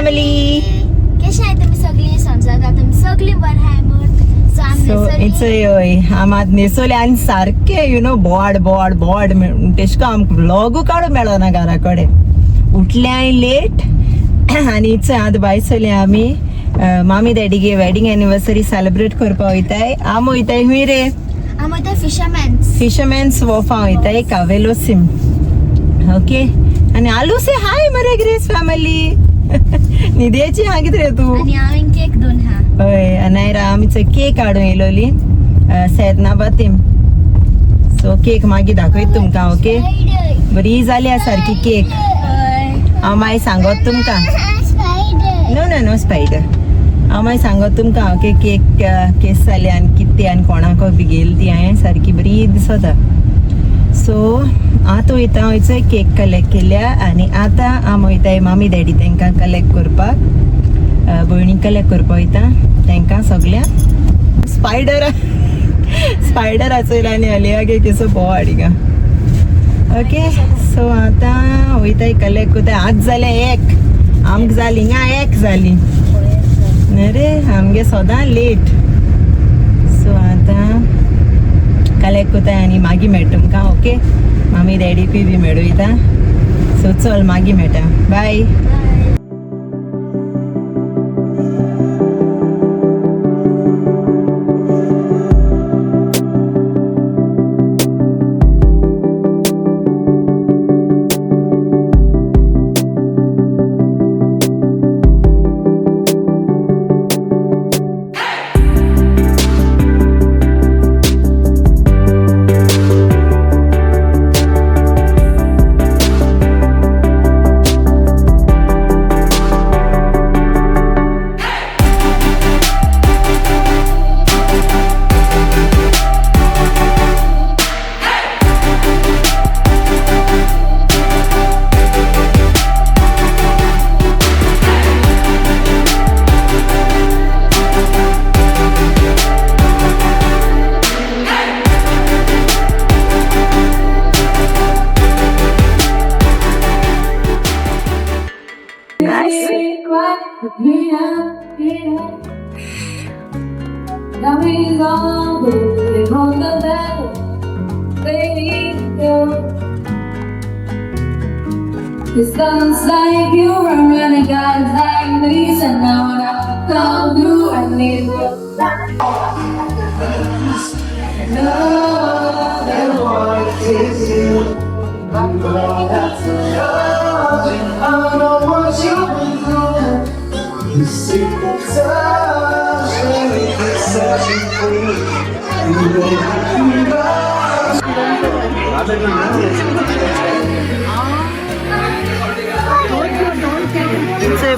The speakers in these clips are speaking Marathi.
family. कशें आहे तुम्ही सगळी समजता तुम्ही सगळी बरं आहे मग So it's a आमात नेसोले आनी सारखे बोड तेशको आमकां व्लॉगू काडूंक मेळना घरा कडेन उठले लेट आनी इट्स आतां बायसोले आमी मामी डॅडीगे वेडिंग एनिवर्सरी सेलिब्रेट करपाक वयताय आम वयताय हुंय रे आम वयता फिशरमॅन्स वॉफा वयताय कावेलोसीम ओके आनी आलू से हाय मरे ग्रेस फॅमिली निदेची हा कितें रे तू आनी हांवें केक दोन हा हय आनी आमचो केक हाडून येयलोली सेदनाबातीम सो केक मागीर दाखयत तुमकां ओके बरी जाली आसा सारकी केक हांव मागीर सांगत तुमकां नो स्पायडर हांव मागीर सांगत तुमकां ओके केक केस जाली आनी कितें आनी कोणाक बी गेली ती हांवें सारकी बरी दिसता सो आतां वयता वयचो केक कलेक्ट केल्या आनी आतां हांव वयताय मामी डॅडी तांकां कलेक्ट करपाक भयणी कलेक्ट करपाक वयता तांकां सगळ्यांक स्पायडराचो आनी अलियागे केसो भोव हाडिगा ओके सो आतां वयताय कलेक्ट कोताय आज जालें एक आमकां जाली हिंगा एक जाली रे आमगे सोदां लेट सो आतां कलेक्ट कोताय आनी मागीर मेळटा तुमकां ओके मामी डॅडी बी मेळयता सो चल मागीर मेळटा bye It sounds like you were running guys like these, and now when I come through, I need your light. No, they want to kiss you. I'm glad that's love. I know what you've been through. You see the touch, and it sets you free. You make me love.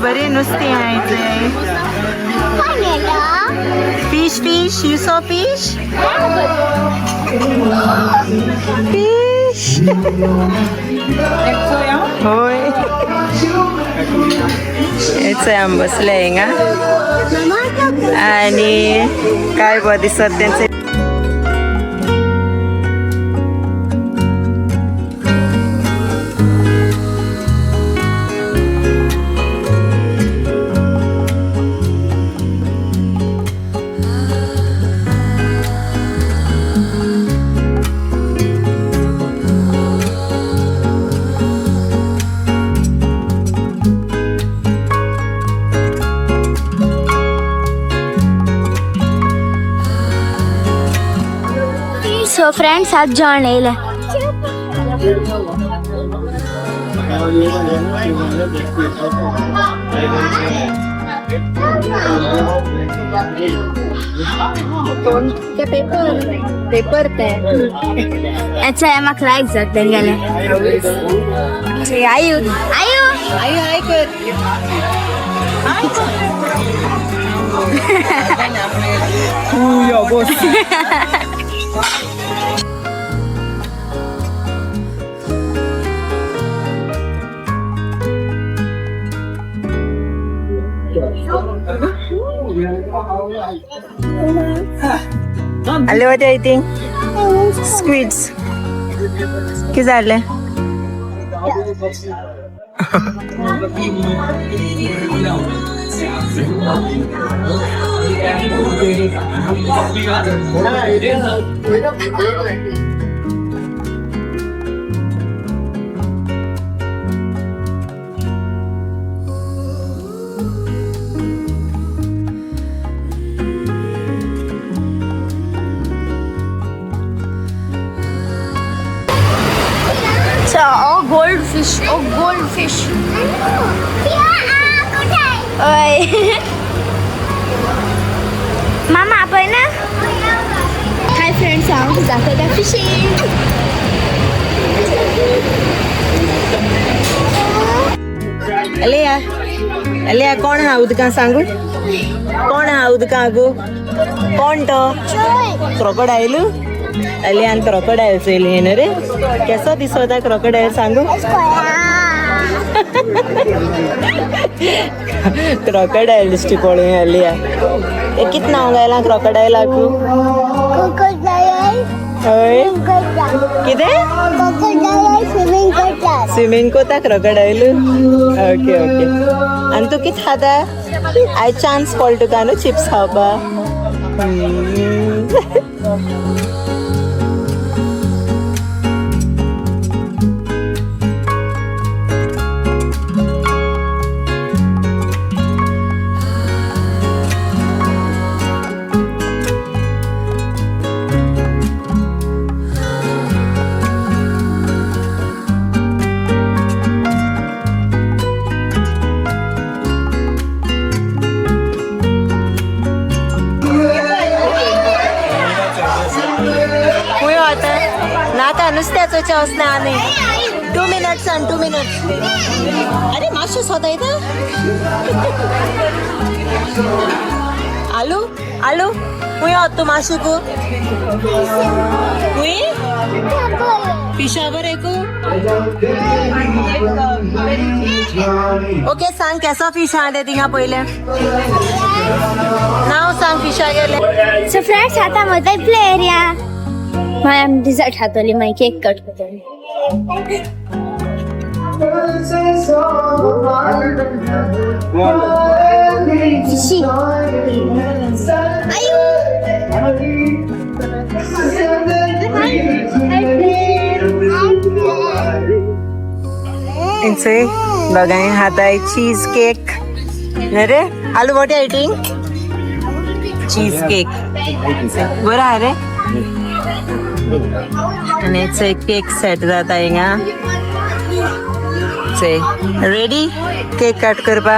बरे नुस्तें आहाय फिश यू सॉ फिश होय हेच आम बसले हिंगा आणि काय बो दिसत त्यांचे सो फ्रेंड्स आज जॉन येयले पेपर ते अच्छा है म्हाका लायक जाता तेंगेले आयु हाय कर यो Bose Hello, what are you eating? Squids. किस झाले Goldfish. Oh, goldfish. Mama, आपण ना हाय फ्रेंड्स, आम्ही जातो त्या फिशिंग. अलिया अलिया कोण हा उदका सांगू कोण हा उदका गो कोण तो क्रोकोडाईल अलियान क्रोकोडाईल चोयली न्हू रे केसो दिसता क्रोकोडाईल सांगू क्रोकोडाईल दिसती पळोवं अलिया ए कित नांव गायलां क्रोकोडायलाकू हय कितें स्विमींग कोता क्रोकोडाईल ओके ओके आनी तूं कित खाता आय चान्स पडलो तुका न्हू चिप्स खावपा नाका नुस्त्याचो चान्स ना आनी 2 minutes and 2 minutes अरे मातशें सोदा येता आलू आलू खूंय वता तूं मातशें खूंय फिशा बरें ओके सांग केसो फिश आहा ते थिंगा पयलें नांव सांग फिशा गेलें. सो फ्रेंड्स, आता मजा प्ले एरिया मैं डिजर्ट हातोली मैं केक कट करतोली. इनसे बघाय हाताय चीज केक अरे आलू what are eating cheese cake बरं आहे रे आणि इट्स एक केक सेट जाता हिंगा से रेडी केक कट करपा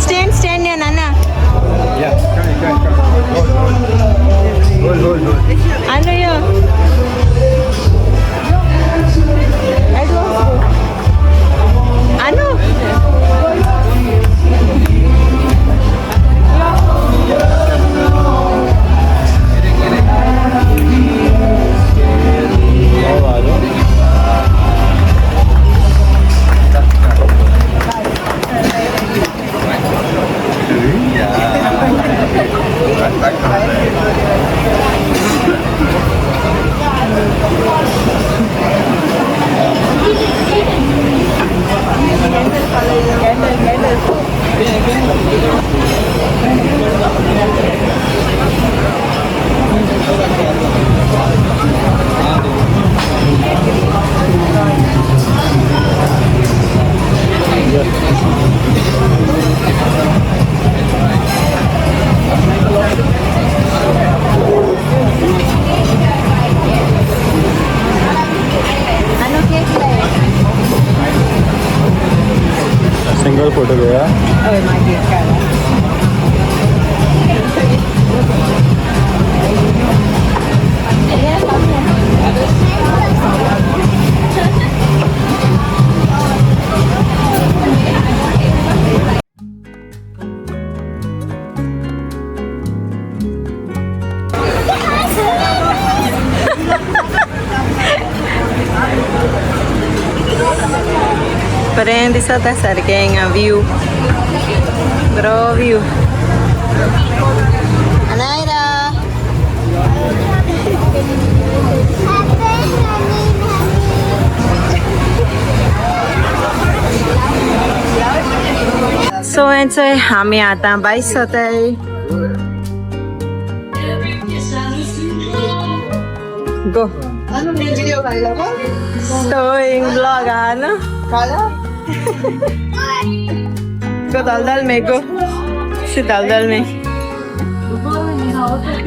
स्टैंड स्टैंड या नाना ano yun? Ano? Single photo गया बरें दिसता सारकें हिंगा व्यू बरो व्यू अनायरा सो आम्ही आता बाईस होताय गो स्टोइंग ब्लॉग हा ना गो दलदल में गो से दलदल में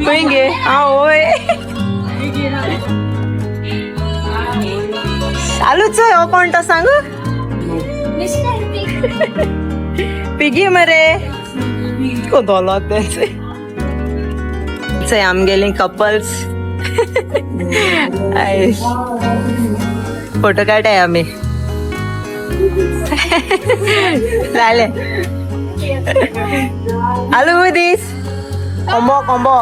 कोएंगे ओए आलूच हो कोणता सांगू पिगी मरे को दौलत से हम गेले कपल्स फोटो काढाय आम्ही झाले आलू this combo combo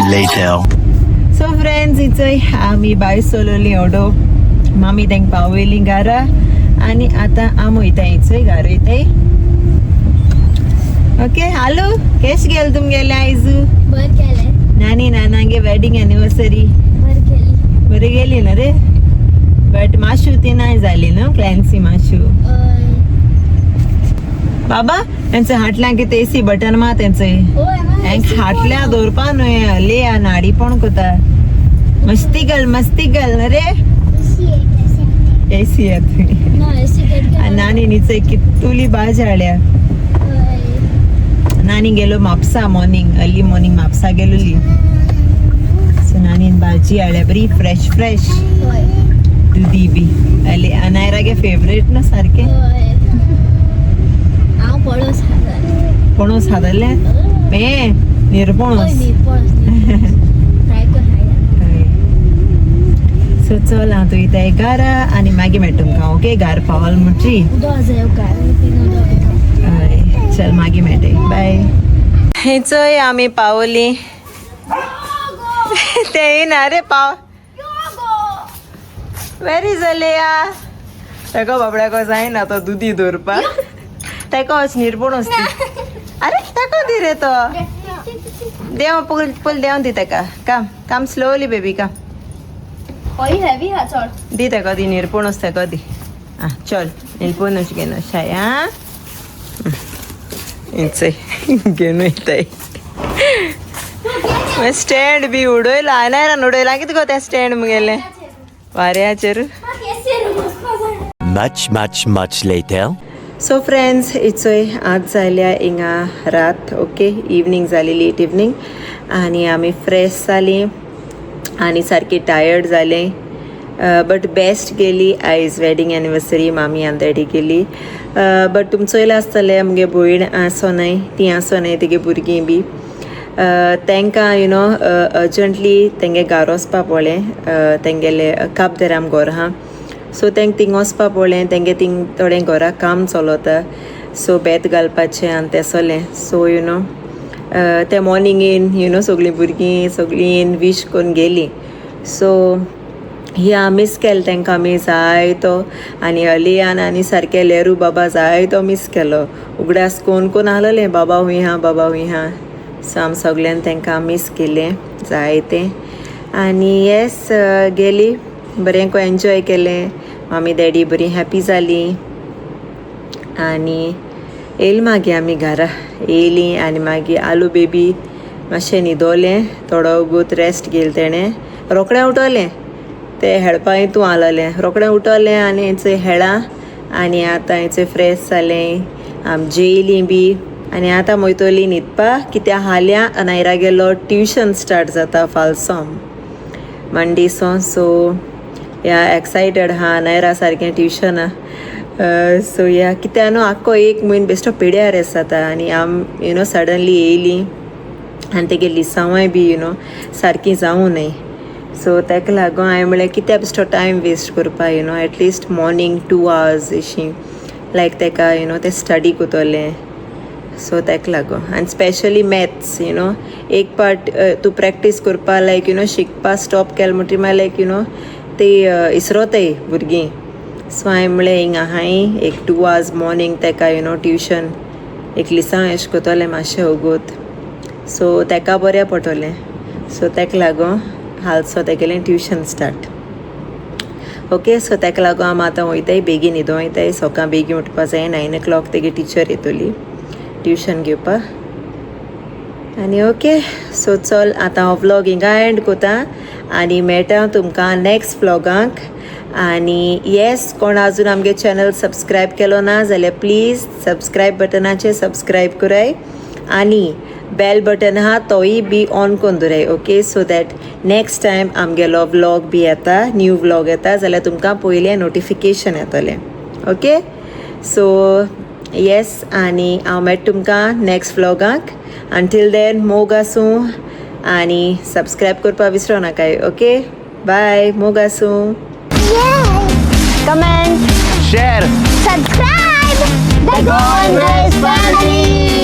Later. So friends इथं आम्ही बाय सोलोली ओडो मामी तेंक पावयली घरा आणि आता आम वयता इचय घरा वयताय ओके हालो केश गेल तुमगेले आयज बर केले नानी नानांगे वेडिंग एनिवर्सरी बर केली बरी गेली ना रे बट माशू ती नाही झाली ना क्लॅन्सी माशू बाबा त्यांचे हाटल्या की तेसी बटन मा त्यांचे हाटल्या दोरपा न्हय ले आ नाडी पण कोता मस्ती गल रे एसी येत नानी नीचे कितुली बाज हाड्या नानी गेलो Mapusa morning early morning Mapusa गेलोली सो नानीन भाजी हाड्या बरी फ्रेश दुधी बी अले अनायरागे फेवरेट ना सारखे पणस हाडले पे निरपणस सो चल हांव तुयताय घरा आनी मागीर मेळटा तुमकां ओके घार पावल म्हणची चल मागीर मेळटाय बाय हेचय आमी पावली ते येना रे पाव वेरी जालेया तेका बाबड्याको जायना तो दुदी दवरपा तेका वच निरपणस ती अरे तेका दी रे तो देव पुल देवन दी तेका काम स्लोली बेबी काम दी तेका दी निरपणस तेका दी आ चल निरपणस घेन शाय आ इचय घेवन वयताय स्टँड बी उडयला आयनायरान उडयला कितें गो तें स्टँड मुगेलें वाऱ्याचेर Much later. सो फ्रेंड्स इचय आज जाल्या हिंगा रात ओके इवनिंग जाली लेट इवनिंग आनी आमी फ्रेश जाली आनी सारकी टायर्ड जाले बट बेस्ट गेली आयज वेडिंग एनिवर्सरी मामी आनी डॅडी गेली बट तुमचो येयला आसतलें मुगे भयण आसोनाय ती आसोनाय तेगे भुरगीं बी तांकां यू नो अर्जंटली तेंगे घार वचपा पडलें तेंगेले काब दराम घोर आहा सो तांकां थिंग वचपा पडलें तेंगे थिंग थोडें घोरा काम चलता सो बेत घालपाचें आनी तें चलें सो यू नो ते मॉर्निंगेन यू नो सगळीं भुरगीं सगळीं विश करून गेलीं सो ह्या मिस केलें तांकां आमी जाय तो आनी अलियान आनी सारकें लेरू बाबा जाय तो मिस केलो उगडास कोण आहलोलें बाबा हूंय हा सो आमी सगळ्यान तांकां मिस केलें जाय तें आनी येस गेली बरें को एन्जॉय केलें मामी डॅडी बरी हॅपी जालीं आनी येयली मागीर आमी घरा येयलीं आनी मागीर आलू बेबी मातशें न्हिदोलें थोडो वगूत रेस्ट घेल तेणें रोखडें उठोलें तें हेळपा हितू आलोलें रोखडें उठोलें आनी हेचें हेळां आनी आतां हेचें फ्रेश जालें आमी जेयलीं बी आनी आतां मोयतोलीं न्हिदपा कित्याक हाल्या अनायरा गेलो ट्युशन स्टार्ट जाता फालसोम मंडे सो ह्या एक्सायटेड आहा अनायरा सारकें ट्युशन सो या कित्याक न्हू आख्खो एक म्हयनो बेश्टो पेड्यार आसा आतां आनी सडनली येयली आनी तेगे लिसांवाय बी सारकीं जावं न्हय. सो तेका लागून हांवें म्हळ्यार कित्याक बेश्टो टायम वेस्ट करपा एटलिस्ट मॉर्निंग 2 hours अशी लायक तेका तें स्टडी कोतोलें. सो तेका लागून आनी स्पेशली मॅथ्स एक पार्ट तूं प्रॅक्टीस करपा लायक शिकपा स्टॉप केलें म्हणटी मागीर लायक ती इसरोताय भुरगीं. सो हांवें म्हळें हिंगा हांवें एक 2 hours मॉर्निंग तेका ट्युशन एक लिसांव एश कोतोलें मातशें ओगोत. सो तेका बरें पडटलें. सो तेका लागून हालसो तेगेलें ट्युशन स्टार्ट. ओके सो तेका लागून आमी आतां वयताय बेगीन न्हिदो वयताय. सकाळ बेगीन उठपा जाय. 9 o'clock तेगे टिचर येतली ट्युशन घेवपा. आनी ओके सो चल आतां हो व्लॉग हिंगा एंड कोता आनी मेळटा तुमकां नेक्स्ट व्लॉगांक. आनी येस कोण आजून आमगे चॅनल सबस्क्रायब केलो ना जाल्यार प्लीज सबस्क्रायब बटनाचेर सबस्क्रायब कराय आनी बेल बटन आहा तोय बी ऑन करून दवराय. Okay so that next time आमगेलो व्लॉग बी येता न्यू व्लॉग येता जाल्यार तुमकां पयलें नोटिफिकेशन येतलें. ओके सो येस आनी हांव मेळटा तुमकां नेक्स्ट व्लॉगाक. अंटील देन मोग आसूं आनी सबस्क्रायब करपा विसरो नाकाय. ओके बाय मोग आसूं. Comment, Share. subscribe, the GOANVIBES family.